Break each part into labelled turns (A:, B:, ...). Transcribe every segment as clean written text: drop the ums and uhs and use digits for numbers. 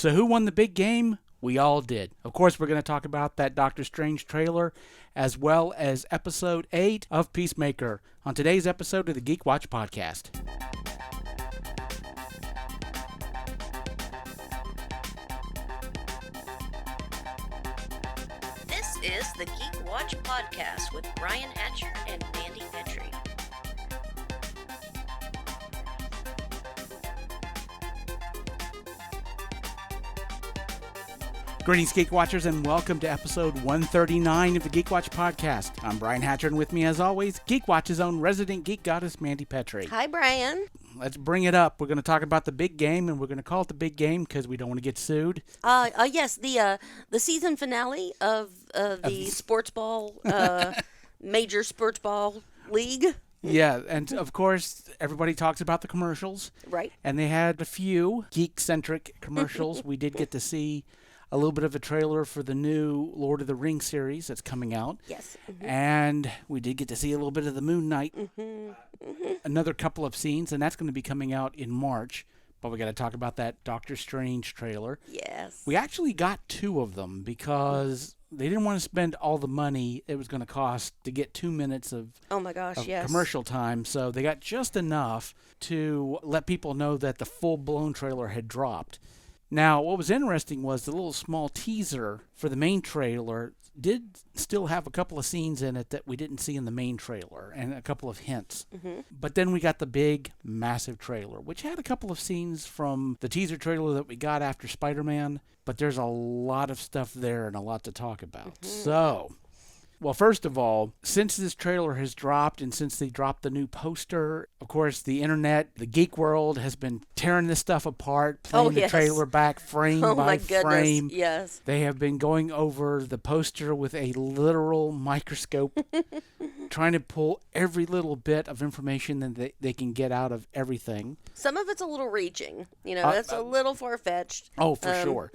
A: So who won the big game? We all did. Of course, we're going to talk about that Doctor Strange trailer as well as episode 8 of Peacemaker on today's episode of the Geek Watch podcast.
B: This is the Geek Watch podcast with Brian Hatcher and Mandy Petrie.
A: Greetings, Geek Watchers, and welcome to episode 139 of the Geek Watch podcast. I'm Brian Hatcher, and with me, as always, Geek Watch's own resident geek goddess, Mandy Petrie.
B: Hi, Brian.
A: Let's bring it up. We're going to talk about the big game, and we're going to call it the big game because we don't want to get sued.
B: Yes, the season finale of the sports ball, major sports ball league.
A: Yeah, and of course, everybody talks about the commercials.
B: Right.
A: And they had a few geek-centric commercials. We did get to see a little bit of a trailer for the new Lord of the Rings series that's coming out.
B: Yes. Mm-hmm.
A: And we did get to see a little bit of the Moon Knight. Another couple of scenes, and that's going to be coming out in March. But we got to talk about that Doctor Strange trailer.
B: Yes.
A: We actually got 2 of them because they didn't want to spend all the money it was going to cost to get 2 minutes of commercial time. So they got just enough to let people know that the full-blown trailer had dropped. Now, what was interesting was the little small teaser for the main trailer did still have a couple of scenes in it that we didn't see in the main trailer and a couple of hints. Mm-hmm. But then we got the big, massive trailer, which had a couple of scenes from the teaser trailer that we got after Spider-Man. But there's a lot of stuff there and a lot to talk about. Mm-hmm. So, well, first of all, since this trailer has dropped and since they dropped the new poster, of course, the internet, the geek world has been tearing this stuff apart, playing the trailer back frame by frame.
B: Yes.
A: They have been going over the poster with a literal microscope, trying to pull every little bit of information that they can get out of everything.
B: Some of it's a little reaching. You know, that's a little far-fetched.
A: Oh, for sure.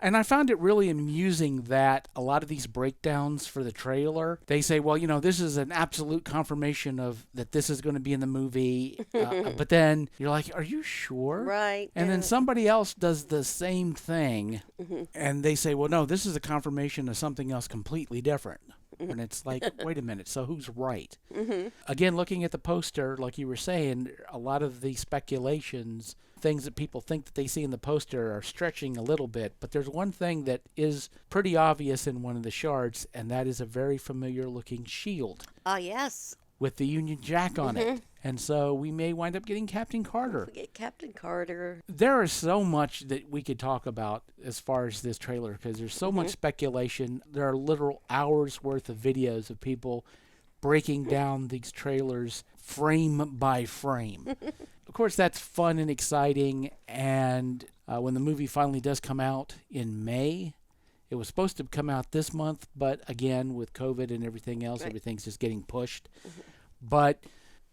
A: And I found it really amusing that a lot of these breakdowns for the trailer, they say, well, you know, this is an absolute confirmation of that this is going to be in the movie. But then you're like, are you sure?
B: Right.
A: And then somebody else does the same thing. And they say, well, no, this is a confirmation of something else completely different. And it's like, wait a minute, so who's right? Again, looking at the poster, like you were saying, a lot of the speculations, things that people think that they see in the poster are stretching a little bit. But there's one thing that is pretty obvious in one of the shards, and that is a very familiar-looking shield.
B: Yes.
A: With the Union Jack on it. And so we may wind up getting Captain Carter.
B: Get Captain Carter.
A: There is so much that we could talk about as far as this trailer because there's so much speculation. There are literal hours worth of videos of people breaking down these trailers frame by frame. Of course, that's fun and exciting. And when the movie finally does come out in May, it was supposed to come out this month, but again, with COVID and everything else, everything's just getting pushed. But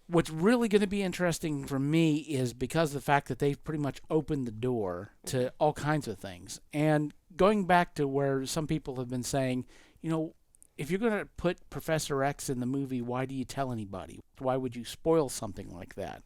A: what's really going to be interesting for me is because of the fact that they've pretty much opened the door to all kinds of things. And going back to where some people have been saying, you know, if you're going to put Professor X in the movie, why do you tell anybody? Why would you spoil something like that?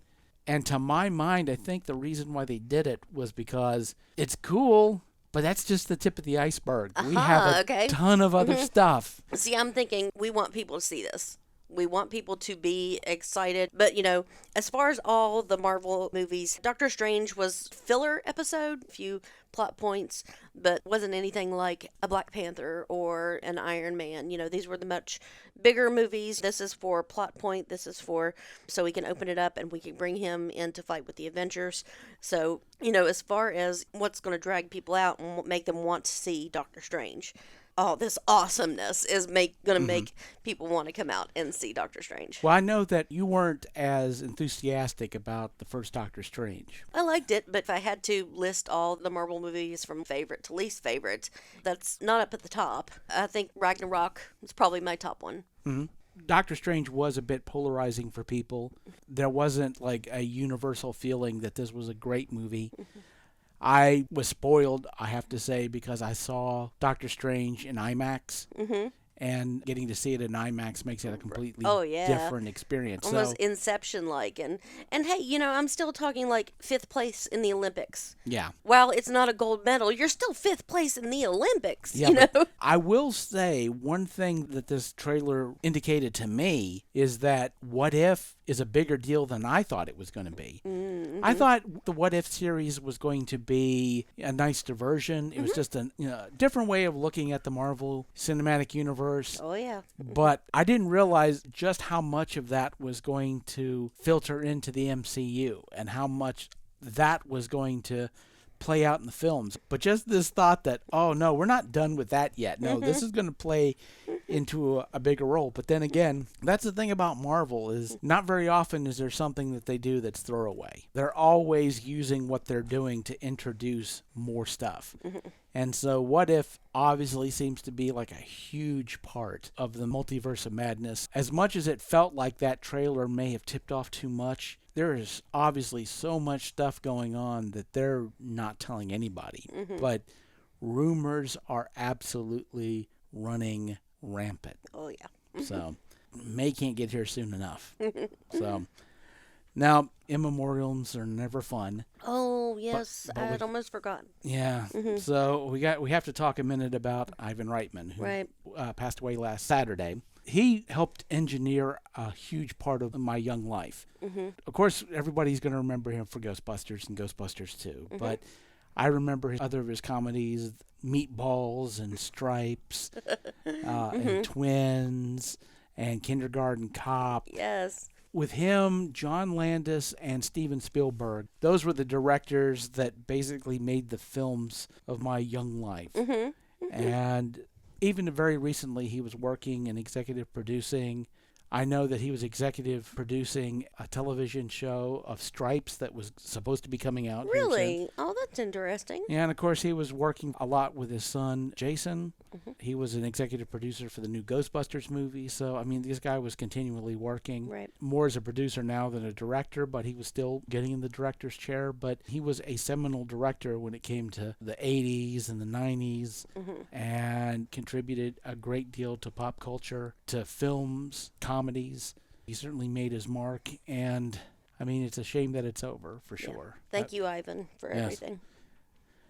A: And to my mind, I think the reason why they did it was because it's cool, but that's just the tip of the iceberg. We have a ton of other stuff.
B: See, I'm thinking we want people to see this. We want people to be excited. But, you know, as far as all the Marvel movies, Doctor Strange was filler episode, a few plot points, but wasn't anything like a Black Panther or an Iron Man. You know, these were the much bigger movies. This is for plot point. This is for so we can open it up and we can bring him in to fight with the Avengers. So, you know, as far as what's going to drag people out and make them want to see Doctor Strange, all this awesomeness is going to make people want to come out and see Doctor Strange.
A: Well, I know that you weren't as enthusiastic about the first Doctor Strange.
B: I liked it, but if I had to list all the Marvel movies from favorite to least favorite, that's not up at the top. I think Ragnarok is probably my top one.
A: Doctor Strange was a bit polarizing for people. There wasn't like a universal feeling that this was a great movie. I was spoiled, I have to say, because I saw Doctor Strange in IMAX. and getting to see it in IMAX makes it a completely
B: Oh yeah.
A: different experience.
B: Almost
A: So,
B: Inception like. And hey, I'm still talking like fifth place in the Olympics.
A: yeah.
B: While it's not a gold medal, you're still fifth place in the Olympics,
A: Yeah, but I will say one thing that this trailer indicated to me is that What If is a bigger deal than I thought it was going to be.
B: Mm-hmm.
A: I thought the What If series was going to be a nice diversion. It was just a different way of looking at the Marvel Cinematic Universe.
B: Oh yeah.
A: But I didn't realize just how much of that was going to filter into the MCU and how much that was going to play out in the films. But just this thought that, oh no, we're not done with that yet. No, this is going to play into a bigger role. But then again, that's the thing about Marvel is not very often is there something that they do that's throwaway. They're always using what they're doing to introduce more stuff. And so What If obviously seems to be like a huge part of the multiverse of madness. As much as it felt like that trailer may have tipped off too much, there is obviously so much stuff going on that they're not telling anybody. But rumors are absolutely running rampant.
B: Oh yeah.
A: So May can't get here soon enough. So now immemorials are never fun.
B: Oh yes,
A: but
B: I had almost forgotten.
A: Yeah. So we have to talk a minute about Ivan Reitman, who passed away last Saturday. He helped engineer a huge part of my young life. Of course, everybody's going to remember him for Ghostbusters and Ghostbusters 2, but I remember other of his comedies, Meatballs and Stripes, and Twins, and Kindergarten Cop.
B: Yes.
A: With him, John Landis, and Steven Spielberg, those were the directors that basically made the films of my young life. And even very recently, he was working and executive producing. I know that he was executive producing a television show of Stripes that was supposed to be coming out.
B: Really? Oh, that's interesting.
A: Yeah, and of course he was working a lot with his son, Jason. He was an executive producer for the new Ghostbusters movie. So, I mean, this guy was continually working.
B: Right.
A: More as a producer now than a director, but he was still getting in the director's chair. But he was a seminal director when it came to the 80s and the 90s and contributed a great deal to pop culture, to films, comedies. He certainly made his mark, and I mean, it's a shame that it's over, for sure.
B: Thank you, Ivan, for everything.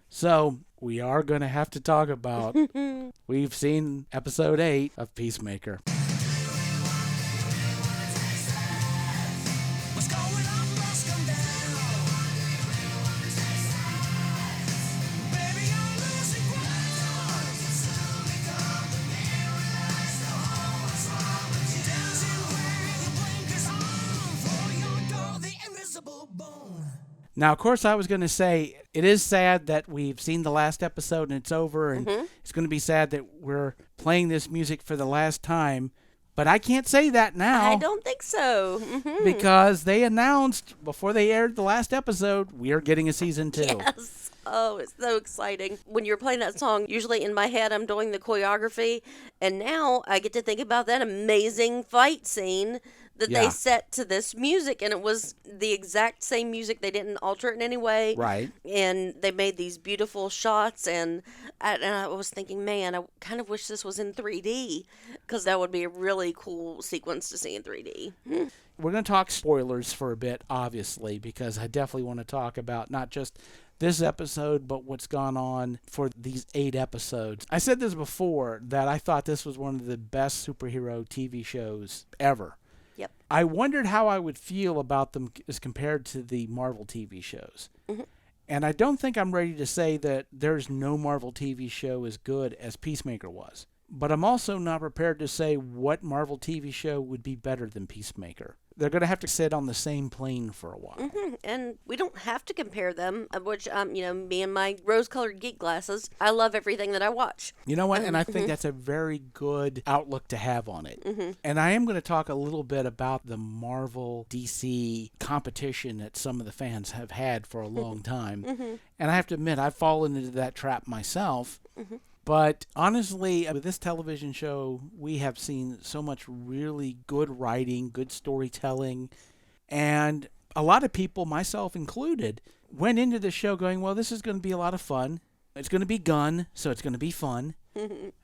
A: So, we are going to have to talk about, we've seen episode 8 of Peacemaker. Now, of course, I was going to say, it is sad that we've seen the last episode and it's over, and it's going to be sad that we're playing this music for the last time, but I can't say that now.
B: I don't think so.
A: Because they announced, before they aired the last episode, we are getting a season 2.
B: Yes. Oh, it's so exciting. When you're playing that song, usually in my head I'm doing the choreography, and now I get to think about that amazing fight scene that they set to this music, and it was the exact same music. They didn't alter it in any way.
A: Right.
B: And they made these beautiful shots, and I was thinking, man, I kind of wish this was in 3D, because that would be a really cool sequence to see in 3D.
A: We're going to talk spoilers for a bit, obviously, because I definitely want to talk about not just this episode, but what's gone on for these 8 episodes. I said this before, that I thought this was one of the best superhero TV shows ever.
B: Yep.
A: I wondered how I would feel about them as compared to the Marvel TV shows. And I don't think I'm ready to say that there's no Marvel TV show as good as Peacemaker was. But I'm also not prepared to say what Marvel TV show would be better than Peacemaker. They're going to have to sit on the same plane for a while.
B: And we don't have to compare them, which, me and my rose-colored geek glasses, I love everything that I watch.
A: You know what? And I think that's a very good outlook to have on it. And I am going to talk a little bit about the Marvel DC competition that some of the fans have had for a long time. And I have to admit, I've fallen into that trap myself. But honestly, with this television show, we have seen so much really good writing, good storytelling, and a lot of people, myself included, went into the show going, well, this is going to be a lot of fun. It's going to be Gunn, so it's going to be fun.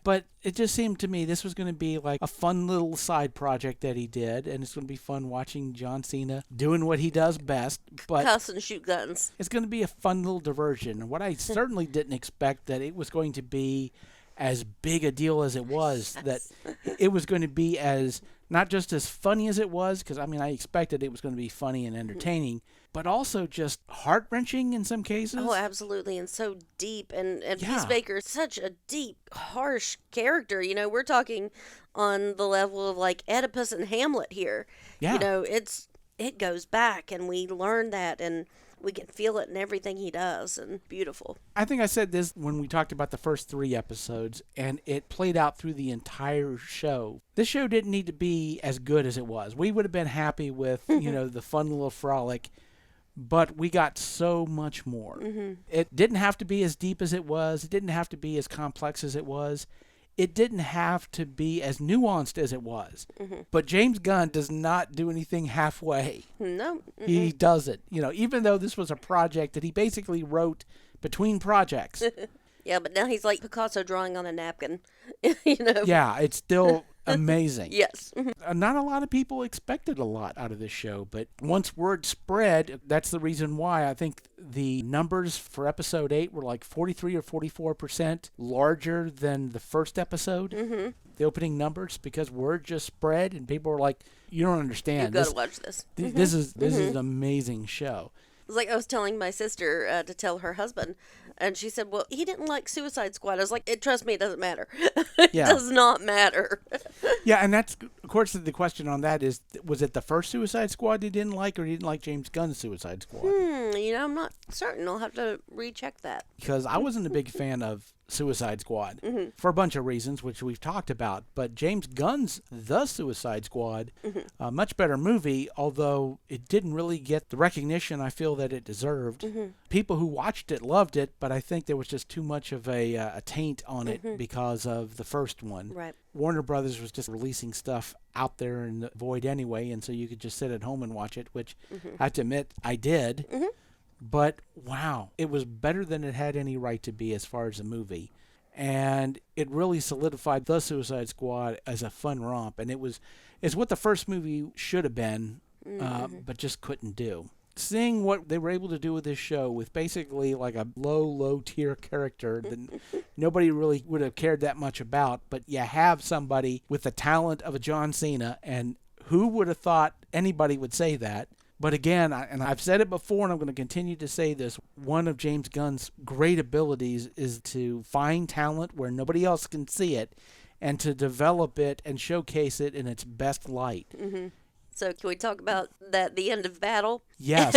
A: But it just seemed to me this was going to be like a fun little side project that he did, and it's going to be fun watching John Cena doing what he does best. But
B: cuss and shoot guns.
A: it's going to be a fun little diversion. And what I certainly didn't expect that it was going to be as big a deal as it was, that it was going to be as not just as funny as it was, because I mean I expected it was going to be funny and entertaining, but also just heart-wrenching in some cases.
B: Oh, absolutely, and so deep. And
A: Yeah.
B: Peacemaker is such a deep, harsh character. You know, we're talking on the level of like Oedipus and Hamlet here.
A: Yeah.
B: You know, it goes back, and we learn that, and we can feel it in everything he does, and beautiful.
A: I think I said this when we talked about the first 3 episodes, and it played out through the entire show. This show didn't need to be as good as it was. We would have been happy with, the fun little frolic, but we got so much more. It didn't have to be as deep as it was. It didn't have to be as complex as it was. It didn't have to be as nuanced as it was. But James Gunn does not do anything halfway.
B: No.
A: He doesn't. Even though this was a project that he basically wrote between projects.
B: Yeah, but now he's like Picasso drawing on a napkin. You know?
A: Yeah, it's still amazing.
B: Yes.
A: Not a lot of people expected a lot out of this show, but once word spread, that's the reason why I think the numbers for episode 8 were like 43 or 44% larger than the first episode. The opening numbers, because word just spread and people were like, you don't understand.
B: You've got to watch this.
A: This is an amazing show.
B: It's like I was telling my sister to tell her husband, and she said, well, he didn't like Suicide Squad. I was like, trust me, it doesn't matter. It does not matter.
A: Yeah, and that's, of course, the question on that is, was it the first Suicide Squad he didn't like, or he didn't like James Gunn's Suicide Squad?
B: I'm not certain. I'll have to recheck that.
A: Because I wasn't a big fan of Suicide Squad for a bunch of reasons, which we've talked about. But James Gunn's The Suicide Squad, a much better movie, although it didn't really get the recognition I feel that it deserved. People who watched it loved it, but I think there was just too much of a taint on it because of the first one.
B: Right.
A: Warner Brothers was just releasing stuff out there in the void anyway, and so you could just sit at home and watch it, which I have to admit I did. But wow, it was better than it had any right to be as far as a movie. And it really solidified The Suicide Squad as a fun romp. And it's what the first movie should have been, but just couldn't do. Seeing what they were able to do with this show with basically like a low tier character that nobody really would have cared that much about, but you have somebody with the talent of a John Cena, and who would have thought anybody would say that? But again, and I've said it before, and I'm going to continue to say this, one of James Gunn's great abilities is to find talent where nobody else can see it, and to develop it and showcase it in its best light.
B: So can we talk about the end of battle?
A: Yes.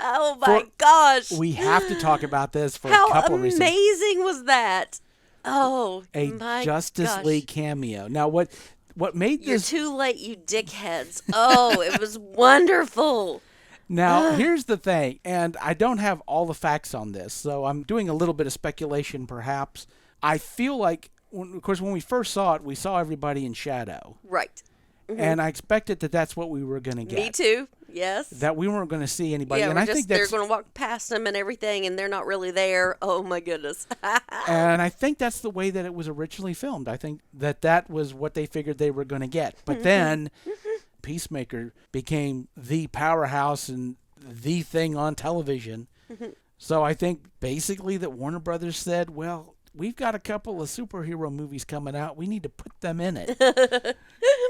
B: Oh my gosh.
A: We have to talk about this for a
B: How
A: couple of reasons.
B: amazing was that? Oh, my
A: Justice
B: gosh.
A: League cameo. Now, what made
B: You're
A: this...
B: too late, you dickheads. Oh, it was wonderful.
A: Now, here's the thing, and I don't have all the facts on this, so I'm doing a little bit of speculation, perhaps. I feel like, of course, when we first saw it, we saw everybody in shadow.
B: Right.
A: And I expected that that's what we were going to get.
B: Me too. Yes.
A: That we weren't going to see anybody.
B: Yeah,
A: and I think
B: they're
A: that's,
B: going to walk past them and everything, and they're not really there. Oh my goodness.
A: and I think that's the way that it was originally filmed. I think that was what they figured they were going to get. But then Peacemaker became the powerhouse and the thing on television. So I think basically that Warner Brothers said, well, we've got a couple of superhero movies coming out. We need to put them in it.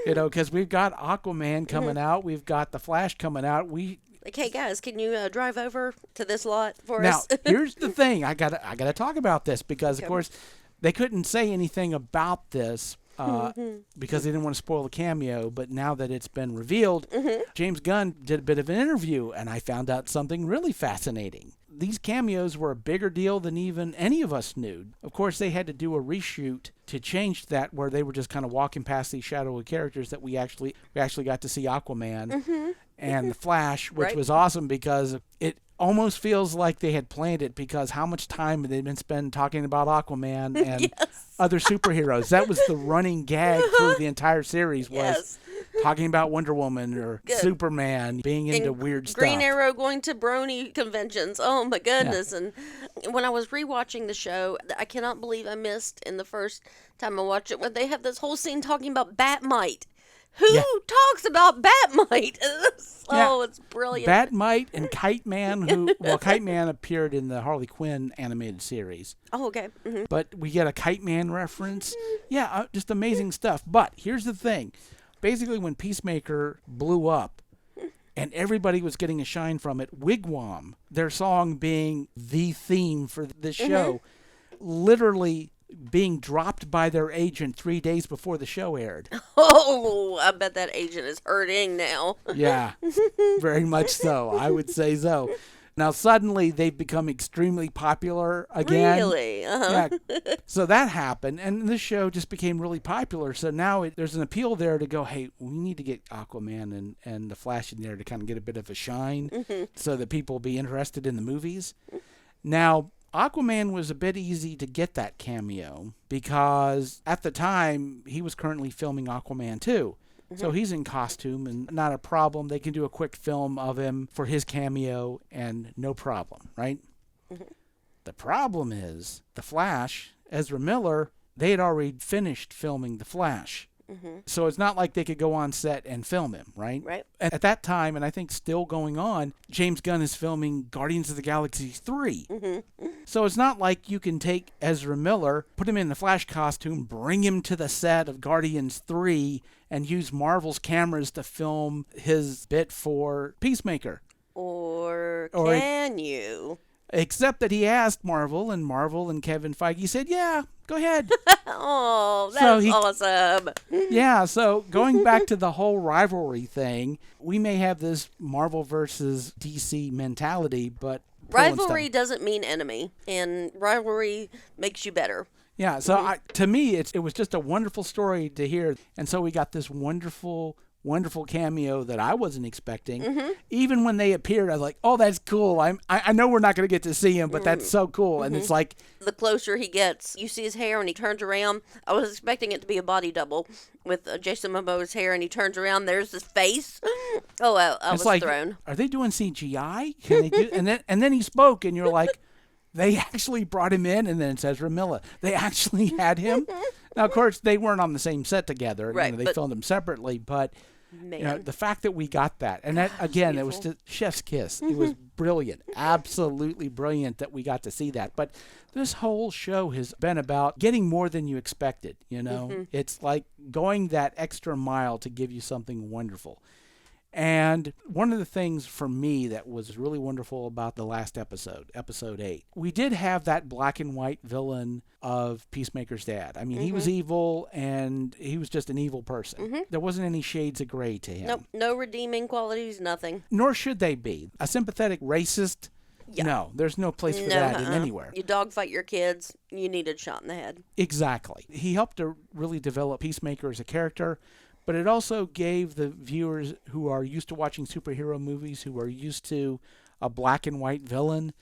A: Because we've got Aquaman coming out. We've got The Flash coming out.
B: Like, hey guys, can you drive over to this lot for
A: Now,
B: us?
A: here's the thing. I gotta talk about this because, of course, they couldn't say anything about this because they didn't want to spoil the cameo. But now that it's been revealed, James Gunn did a bit of an interview, and I found out something really fascinating. These cameos were a bigger deal than even any of us knew. Of course, they had to do a reshoot to change that, where they were just kind of walking past these shadowy characters that we actually got to see Aquaman and the Flash, which was awesome because it almost feels like they had planned it, because how much time they'd been spent talking about Aquaman and
B: Yes.
A: other superheroes. That was the running gag through the entire series, was
B: Yes.
A: talking about Wonder Woman or
B: Good.
A: Superman, being into
B: And
A: weird stuff.
B: Green Arrow going to brony conventions. Oh my goodness. And when I was rewatching the show, I cannot believe I missed in the first time I watched it when they have this whole scene talking about Batmite. Who talks about Batmite? Oh, it's brilliant.
A: Batmite and Kite Man, Kite Man appeared in the Harley Quinn animated series.
B: Oh, okay. Mm-hmm.
A: But we get a Kite Man reference. Yeah, just amazing stuff. But here's the thing. Basically, when Peacemaker blew up and everybody was getting a shine from it, Wigwam, their song being the theme for this show, literally being dropped by their agent 3 days before the show aired.
B: Oh, I bet that agent is hurting now.
A: Yeah, very much so. I would say so. Now, suddenly, they've become extremely popular again.
B: Really? Uh-huh.
A: Yeah. So that happened, and the show just became really popular. So now there's an appeal there to go, hey, we need to get Aquaman and the Flash in there to kind of get a bit of a shine so that people will be interested in the movies. Now, Aquaman was a bit easy to get that cameo because at the time, he was currently filming Aquaman 2. So he's in costume and not a problem. They can do a quick film of him for his cameo and no problem, right? The problem is The Flash, Ezra Miller, they had already finished filming The Flash. So it's not like they could go on set and film him, right?
B: Right.
A: At that time, and I think still going on, James Gunn is filming Guardians of the Galaxy 3. So it's not like you can take Ezra Miller, put him in the Flash costume, bring him to the set of Guardians 3, and use Marvel's cameras to film his bit for Peacemaker.
B: Or can you?
A: Except that he asked Marvel and Kevin Feige said, yeah, go ahead.
B: Oh, that's awesome.
A: Yeah, so going back to the whole rivalry thing, we may have this Marvel versus DC mentality, but
B: rivalry doesn't mean enemy, and rivalry makes you better.
A: Yeah, so to me, it was just a wonderful story to hear. And so we got this wonderful cameo that I wasn't expecting. Even when they appeared, I was like, oh, that's cool. I know we're not going to get to see him, but that's so cool. And it's like,
B: the closer he gets, you see his hair and he turns around. I was expecting it to be a body double with Jason Momoa's hair, and he turns around, there's his face. Oh, I was
A: like,
B: thrown.
A: Are they doing CGI? Can they do? And then he spoke, and you're like, they actually brought him in, and then it says Ezra Miller. They actually had him. Now, of course, they weren't on the same set together.
B: Right,
A: they filmed them separately, but the fact that we got that, and that, again, it was just chef's kiss. It was brilliant, absolutely brilliant that we got to see that. But this whole show has been about getting more than you expected, It's like going that extra mile to give you something wonderful. And one of the things for me that was really wonderful about the last episode, episode 8, we did have that black and white villain of Peacemaker's dad. I mean, he was evil, and he was just an evil person. There wasn't any shades of gray to him.
B: Nope, no redeeming qualities, nothing.
A: Nor should they be. A sympathetic racist, no, there's no place for that in anywhere.
B: You dogfight your kids, you need a shot in the head.
A: Exactly. He helped to really develop Peacemaker as a character. But it also gave the viewers who are used to watching superhero movies, who are used to a black and white villain,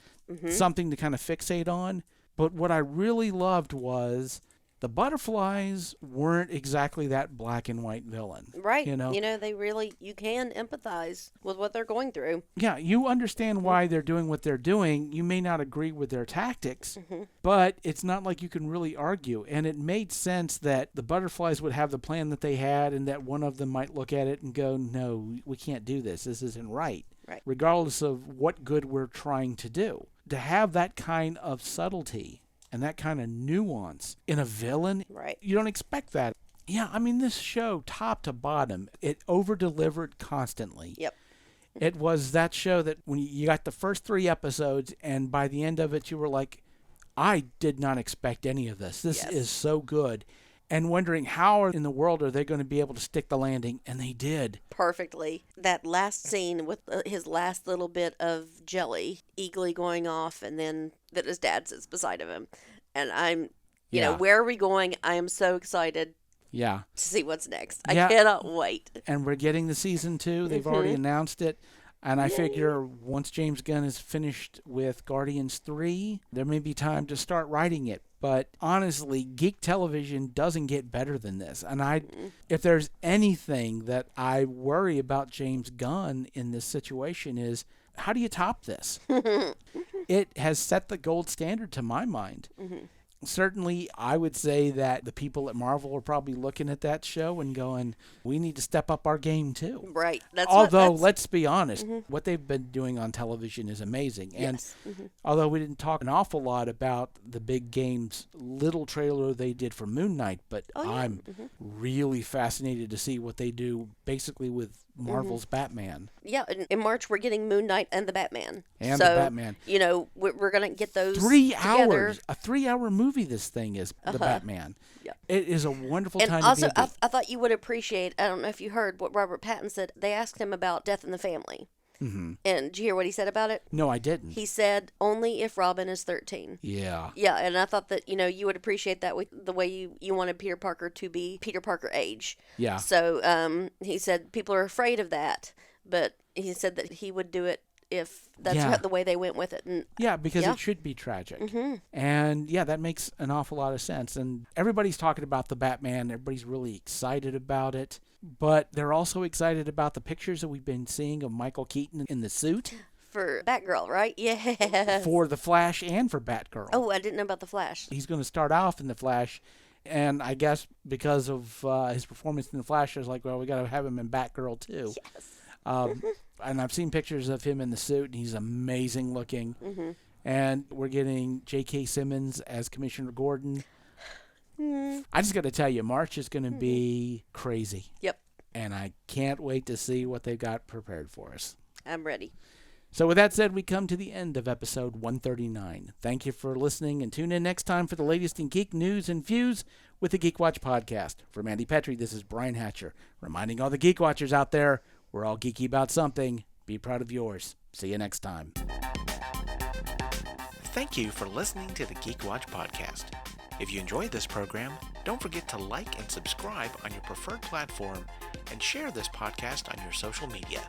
A: something to kind of fixate on. But what I really loved was the butterflies weren't exactly that black and white villain.
B: Right. They really, you can empathize with what they're going through.
A: Yeah, you understand why they're doing what they're doing. You may not agree with their tactics, but it's not like you can really argue. And it made sense that the butterflies would have the plan that they had, and that one of them might look at it and go, no, we can't do this. This isn't right.
B: Right.
A: Regardless of what good we're trying to do. To have that kind of subtlety and that kind of nuance in a villain, you don't expect that. Yeah, I mean, this show, top to bottom, it over-delivered constantly.
B: Yep.
A: It was that show that when you got the first 3 episodes, and by the end of it, you were like, I did not expect any of this. This is so good. And wondering how in the world are they going to be able to stick the landing, and they did.
B: Perfectly. That last scene with his last little bit of jelly eagerly going off, and then that his dad sits beside of him. And I'm, where are we going? I am so excited to see what's next. I cannot wait.
A: And we're getting the season 2. They've already announced it. And I figure once James Gunn is finished with Guardians 3, there may be time to start writing it. But honestly, geek television doesn't get better than this. And if there's anything that I worry about James Gunn in this situation is, how do you top this? It has set the gold standard to my mind. Certainly, I would say that the people at Marvel are probably looking at that show and going, we need to step up our game too.
B: Right.
A: Let's be honest, what they've been doing on television is amazing.
B: Yes.
A: And although we didn't talk an awful lot about the big game's little trailer they did for Moon Knight, but I'm really fascinated to see what they do basically with Marvel's Batman.
B: Yeah, in March we're getting Moon Knight and the Batman.
A: And the Batman.
B: You know, we're going to get those
A: 3
B: together.
A: hours. A 3-hour movie this thing is, the Batman.
B: Yeah.
A: It is a wonderful
B: And
A: time
B: also,
A: to be
B: I thought you would appreciate, I don't know if you heard what Robert Pattinson said. They asked him about Death in the Family. And did you hear what he said about it?
A: No, I didn't.
B: He said, only if Robin is 13.
A: Yeah.
B: Yeah, and I thought that, you would appreciate that with the way you wanted Peter Parker to be Peter Parker age.
A: Yeah.
B: So he said people are afraid of that, but he said that he would do it if that's the way they went with it. And
A: because it should be tragic. And that makes an awful lot of sense. And everybody's talking about the Batman. Everybody's really excited about it. But they're also excited about the pictures that we've been seeing of Michael Keaton in the suit.
B: For Batgirl, right? Yeah.
A: For the Flash and for Batgirl.
B: Oh, I didn't know about the Flash.
A: He's going to start off in the Flash. And I guess because of his performance in the Flash, I was like, well, we got to have him in Batgirl too.
B: Yes.
A: And I've seen pictures of him in the suit, and he's amazing looking. And we're getting J.K. Simmons as Commissioner Gordon. I just got to tell you, March is going to be crazy.
B: Yep.
A: And I can't wait to see what they've got prepared for us.
B: I'm ready.
A: So with that said, we come to the end of episode 139. Thank you for listening, and tune in next time for the latest in geek news and views with the Geek Watch podcast. For Mandy Petrie, this is Brian Hatcher, reminding all the Geek Watchers out there, we're all geeky about something. Be proud of yours. See you next time.
C: Thank you for listening to the Geek Watch podcast. If you enjoyed this program, don't forget to like and subscribe on your preferred platform and share this podcast on your social media.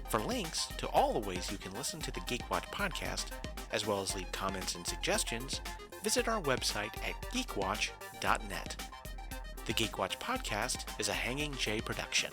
C: For links to all the ways you can listen to the Geek Watch podcast, as well as leave comments and suggestions, visit our website at geekwatch.net. The Geek Watch podcast is a Hanging J production.